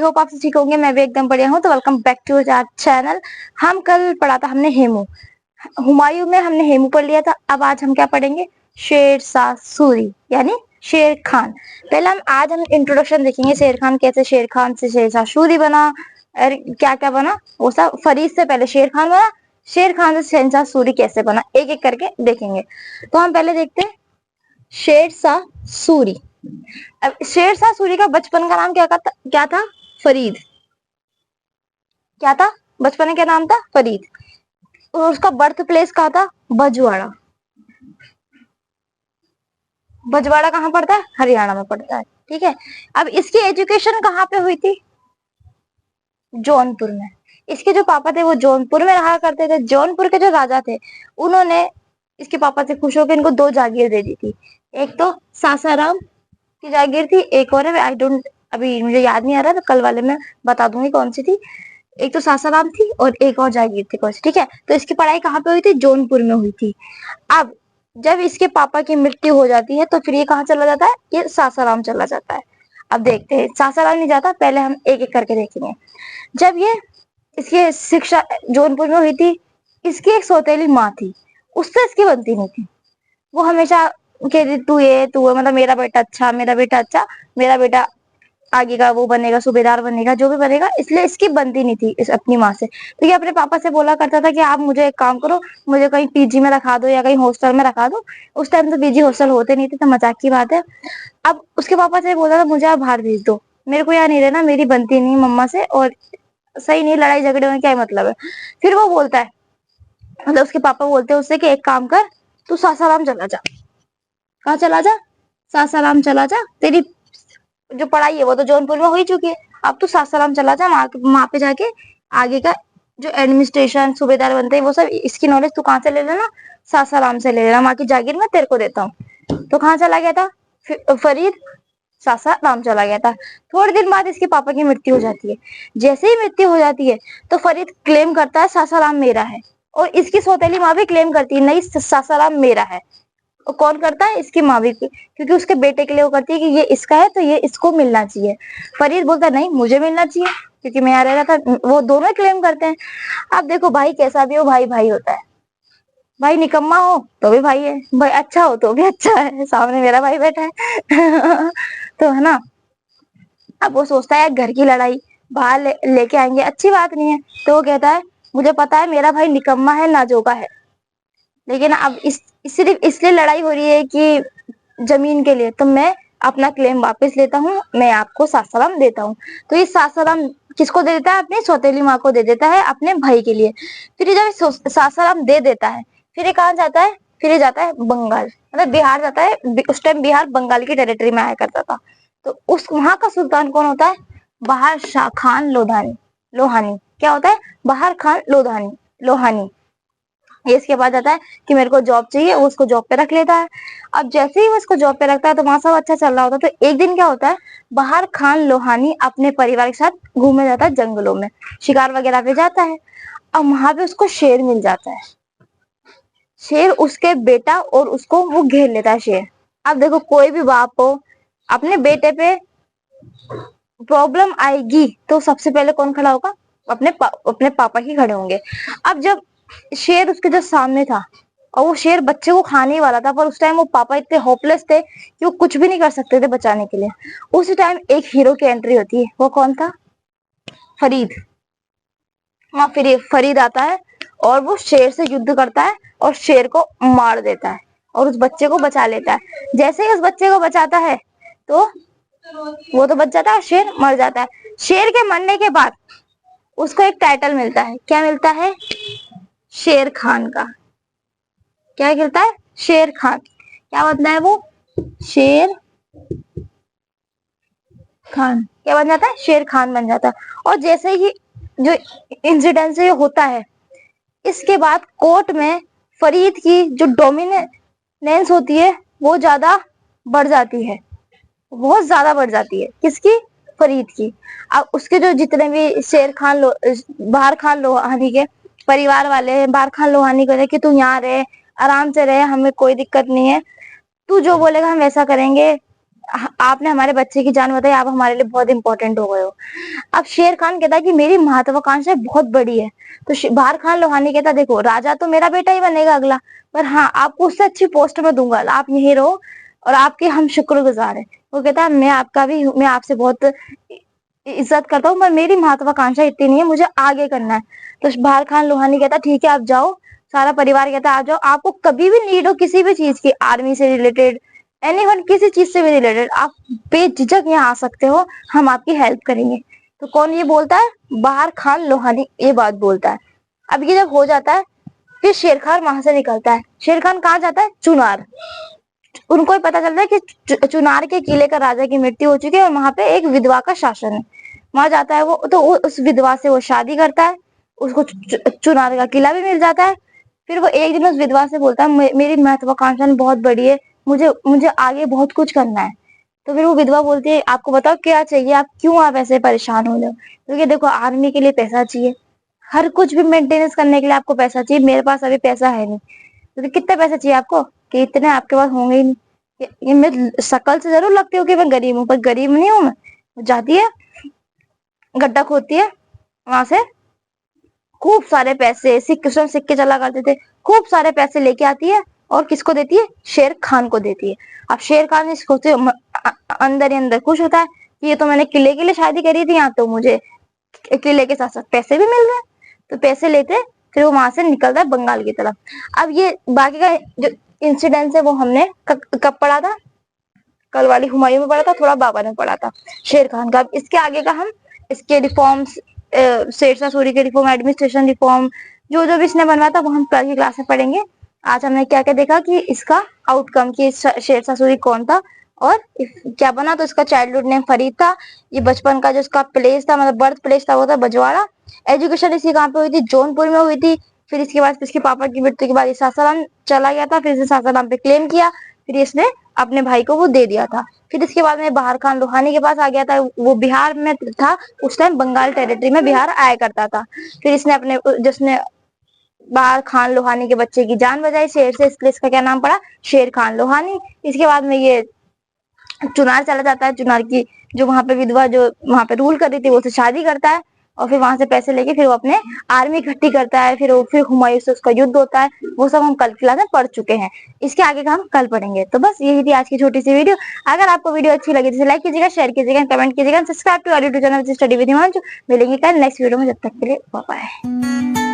Hope आप ठीक होंगे। मैं भी एकदम बढ़िया हूँ। तो welcome back to our channel. हम कल पढ़ा था हमने हेमू, हुमायूं में हमने हेमू पढ़ लिया था। अब आज हम क्या पढ़ेंगे? शेर शाह सूरी यानी शेर खान। पहले आज हम इंट्रोडक्शन देखेंगे, शेर खान कैसे शेर खान से शेर शाह सूरी बना और क्या क्या बना वो सब। फरीद से पहले शेर खान बना, शेर खान से शहनशाह सूरी कैसे बना, एक एक करके देखेंगे। तो हम पहले देखते हैं शेर शाह सूरी। अब शेर शाह सूरी का बचपन का नाम क्या था? फरीद। क्या था? बचपन में क्या नाम था? फरीद। और उसका बर्थ प्लेस कहाँ था? बजवाड़ा। बजवाड़ा कहाँ पड़ता है? हरियाणा में पड़ता है। ठीक है। अब इसकी एजुकेशन कहाँ पे हुई थी? जौनपुर में। इसके जो पापा थे वो जौनपुर में रहा करते थे। जौनपुर के जो राजा थे उन्होंने इसके पापा से खुश होकर इनको 2 जागीर दे दी थी। एक तो सासाराम की जागीर थी, एक और है, आई डोंट, अभी मुझे याद नहीं आ रहा, तो कल वाले में बता दूंगी कौन सी थी। एक तो सासाराम थी और एक और जागीर थी कौन सी। ठीक है। तो इसकी पढ़ाई कहाँ पे हुई थी? जौनपुर में हुई थी। अब जब इसके पापा की मृत्यु हो जाती है तो फिर ये कहाँ चला जाता है? ये सासाराम चला जाता है। अब देखते हैं, सासाराम नहीं जाता, पहले हम एक एक करके देखेंगे। जब ये इसकी शिक्षा जौनपुर में हुई थी, इसकी एक सौतेली माँ थी, उससे इसकी बनती नहीं थी। वो हमेशा कहती तू है, मतलब मेरा बेटा अच्छा, मेरा बेटा अच्छा, मेरा बेटा आगे का वो बनेगा, सूबेदार बनेगा, जो भी बनेगा, इसलिए इसकी बनती नहीं थी इस अपनी माँ से। तो ये अपने पापा से बोला करता था कि आप मुझे एक काम करो, मुझे कहीं पीजी में रखा दो या कहीं हॉस्टल में रखा दो। उस टाइम तो पीजी हॉस्टल होते नहीं थे, तो मजाक की बात है। अब उसके पापा से बोला था मुझे आप बाहर भेज दो, मेरे को यहाँ नहीं रहना, मेरी बनती नहीं मम्मा से, और सही नहीं, लड़ाई झगड़े में क्या मतलब है। फिर वो बोलता है, मतलब उसके पापा बोलते हैं उससे कि एक काम कर, तू सासाराम चला जा। कहाँ चला जा? सासाराम चला जा। तेरी जो पढ़ाई है वो तो जौनपुर में हो ही चुकी है, अब तू सासाराम चला जा, वहां पे जाके आगे का जो एडमिनिस्ट्रेशन, सूबेदार बनते हैं, वो सब इसकी नॉलेज तू कहाँ से ले लेना? सासाराम से ले लेना, वहां की जागीर मैं तेरे को देता हूँ। तो कहाँ चला गया था फरीद? सासाराम चला गया था। थोड़े दिन बाद इसके पापा की मृत्यु हो जाती है। जैसे ही मृत्यु हो जाती है तो फरीद क्लेम करता है सासाराम मेरा है, और इसकी सौतेली माँ भी क्लेम करती है नहीं सासाराम मेरा है। और कौन करता है? इसकी माँ भी, क्योंकि उसके बेटे के लिए वो करती है कि ये इसका है तो ये इसको मिलना चाहिए। फरीद बोलता है नहीं मुझे मिलना चाहिए, क्योंकि मैं यहाँ रह रहा था। वो दोनों क्लेम करते हैं। अब देखो, भाई कैसा भी हो, भाई भाई होता है। भाई निकम्मा हो तो भी भाई है, भाई अच्छा हो तो भी अच्छा है। सामने मेरा भाई बैठा है तो है ना। अब वो सोचता है घर की लड़ाई बाहर लेके आएंगे, अच्छी बात नहीं है। तो वो कहता है मुझे पता है मेरा भाई निकम्मा है, नाजोका है, लेकिन अब सिर्फ इसलिए लड़ाई हो रही है कि जमीन के लिए, तो मैं अपना क्लेम वापस लेता हूँ, मैं आपको सासाराम देता हूँ। तो ये सासाराम किसको दे देता है? अपनी सौतेली माँ को दे देता है, अपने भाई के लिए। फिर ये जब सासाराम दे देता है, फिर ये कहाँ जाता है? फिर ये जाता है बंगाल, मतलब बिहार जाता है। उस टाइम बिहार बंगाल की टेरिटरी में आया करता था। तो उस वहां का सुल्तान कौन होता है? बहार शाह खान लोधानी लोहानी। क्या होता है? बहार खान लोधानी लोहानी। ये इसके बाद आता है कि मेरे को जॉब चाहिए, वो उसको जॉब पे रख लेता है। अब जैसे ही वो उसको जॉब पे रखता है तो वहां सब अच्छा चल रहा होता है। तो एक दिन क्या होता है, बहार खान लोहानी अपने परिवार के साथ घूमने जाता है, जंगलों में शिकार वगैरह पे जाता है। अब वहां पे उसको शेर मिल जाता है। शेर उसके बेटा, और उसको वो घेर लेता है शेर। अब देखो, कोई भी बाप हो, अपने बेटे पे प्रॉब्लम आएगी तो सबसे पहले कौन खड़ा होगा? अपने पापा ही खड़े होंगे। अब जब शेर उसके जो सामने था, और वो शेर बच्चे को खाने ही वाला था, पर उस टाइम वो पापा इतने होपलेस थे कि वो कुछ भी नहीं कर सकते थे बचाने के लिए। उस टाइम एक हीरो की एंट्री होती है। वो कौन था? फरीद। हाँ, फिर फरीद आता है और वो शेर से युद्ध करता है और शेर को मार देता है और उस बच्चे को बचा लेता है। जैसे ही उस बच्चे को बचाता है तो वो तो बच जाता है और शेर मर जाता है। शेर के मरने के बाद उसको एक टाइटल मिलता है। क्या मिलता है? शेर खान का। क्या मिलता है? शेर खान। क्या बनता है वो? शेर खान। क्या बन जाता है? शेर खान बन जाता है। और जैसे ही जो इंसिडेंट से होता है, इसके बाद कोर्ट में फरीद की जो डोमिनेंस होती है वो ज्यादा बढ़ जाती है, बहुत ज्यादा बढ़ जाती है। किसकी? फरीद की। अब उसके जो जितने भी शेर खान बाहर खान लोहानी के परिवार वाले हैं, बाहर खान लोहानी को कि तू यहाँ रहे, आराम से रहे, हमें कोई दिक्कत नहीं है, तू जो बोलेगा हम वैसा करेंगे, आपने हमारे बच्चे की जान बताई, आप हमारे लिए बहुत इंपॉर्टेंट हो गए हो। अब शेर खान कहता है कि मेरी महत्वाकांक्षा बहुत बड़ी है। तो बाहर खान लोहानी कहता है देखो राजा तो मेरा बेटा ही बनेगा अगला, पर हाँ आपको उससे अच्छी पोस्ट में दूंगा, आप यहीं रहो और आपके हम शुक्रगुजार हैं। वो कहता है मैं आपका भी, मैं आपसे बहुत इज्जत करता हूँ, पर मेरी महत्वाकांक्षा इतनी नहीं है, मुझे आगे करना है। तो बाहर खान लोहानी कहता ठीक है आप जाओ, सारा परिवार कहता है आ जाओ, आपको कभी भी नीड हो किसी भी चीज की, आर्मी से रिलेटेड, एनीवन, किसी चीज से भी रिलेटेड, आप बेझिझक यहाँ आ सकते हो, हम आपकी हेल्प करेंगे। तो कौन ये बोलता है? बाहर खान लोहानी ये बात बोलता है। अब ये जब हो जाता है, फिर शेर खान वहां से निकलता है। शेर खान कहाँ जाता है? चुनार। उनको ही पता चलता है कि चुनार के किले का राजा की मृत्यु हो चुकी है और वहां पे एक विधवा का शासन है। वहां जाता है वो, तो उस विधवा से वो शादी करता है, उसको चुनार का किला भी मिल जाता है। फिर वो एक दिन उस विधवा से बोलता है मेरी महत्वाकांक्षा बहुत बड़ी है, मुझे मुझे आगे बहुत कुछ करना है। तो फिर वो विधवा बोलती है आपको बताओ क्या चाहिए, आप क्यों आप ऐसे परेशान हो रहे हो? क्योंकि देखो आर्मी के लिए पैसा चाहिए, हर कुछ भी मेंटेनेंस करने के लिए आपको पैसा चाहिए, मेरे पास अभी पैसा है नहीं। तो कितने पैसे चाहिए आपको? कि इतने आपके पास होंगे ही नहीं। ये मैं शकल से जरूर लगती हूँ कि मैं गरीब हूँ, पर गरीब नहीं हूँ मैं। वो जाती है, गड्ढा खोदती है, वहां से खूब सारे पैसे, सिक्के चला करते थे, खूब सारे पैसे लेके आती है और किसको देती है? शेर खान को देती है। अब शेर खान इसको से अंदर ही अंदर खुश होता है कि ये तो मैंने किले के लिए शादी करी थी, यहाँ तो मुझे किले के साथ साथ पैसे भी मिल रहे हैं। तो पैसे लेते फिर वो वहां से निकलता है बंगाल की तरफ। अब ये बाकी का जो इंसिडेंस है वो हमने कब पढ़ा था? कल वाली हुमायूं में पढ़ा था, थोड़ा बाबर में पढ़ा था शेर खान का। अब इसके आगे का हम इसके रिफॉर्म्स, शेरशाह सूरी के रिफॉर्म, एडमिनिस्ट्रेशन रिफॉर्म, जो जो भी इसने बनवाया था वो हम कल की क्लास में पढ़ेंगे। आज हमने क्या क्या देखा कि इसका आउटकम, कि शेरशाह सूरी कौन था और क्या बना। तो इसका चाइल्डहुड नेम फरीद था। ये बचपन का जो इसका प्लेस था, मतलब बर्थ प्लेस था, वो था बजवाड़ा। एजुकेशन इसकी कहाँ पे हुई थी? जौनपुर में हुई थी। फिर इसके बाद इसके पापा की मृत्यु के बाद ये सासाराम चला गया था, फिर इसने सासाराम पे क्लेम किया, फिर इसने अपने भाई को वो दे दिया था। फिर इसके बाद में बाहर खान लोहानी के पास आ गया था, वो बिहार में था उस टाइम, बंगाल टेरिटरी में बिहार आया करता था। फिर इसने अपने, जिसने बाहर खान लोहानी के बच्चे की जान बचाई शेर से, इसलिए इसका क्या नाम पड़ा? शेर खान लोहानी। इसके बाद में ये चुनार चला जाता है, चुनार की जो वहां पे विधवा जो वहां पे रूल कर रही थी वो से शादी करता है, और फिर वहां से पैसे लेके फिर वो अपने आर्मी इकट्ठी करता है, फिर हुमायूं से उसका युद्ध होता है। वो सब हम कल क्लास में पढ़ चुके हैं, इसके आगे का हम कल पढ़ेंगे। तो बस यही थी आज की छोटी सी वीडियो। अगर आपको वीडियो अच्छी लगी तो लाइक कीजिएगा, शेयर कीजिएगा, कमेंट कीजिएगा, subscribe to our YouTube channel study with Himanshu. मिलेंगे कल नेक्स्ट वीडियो में, जब तक के लिए बाय बाय।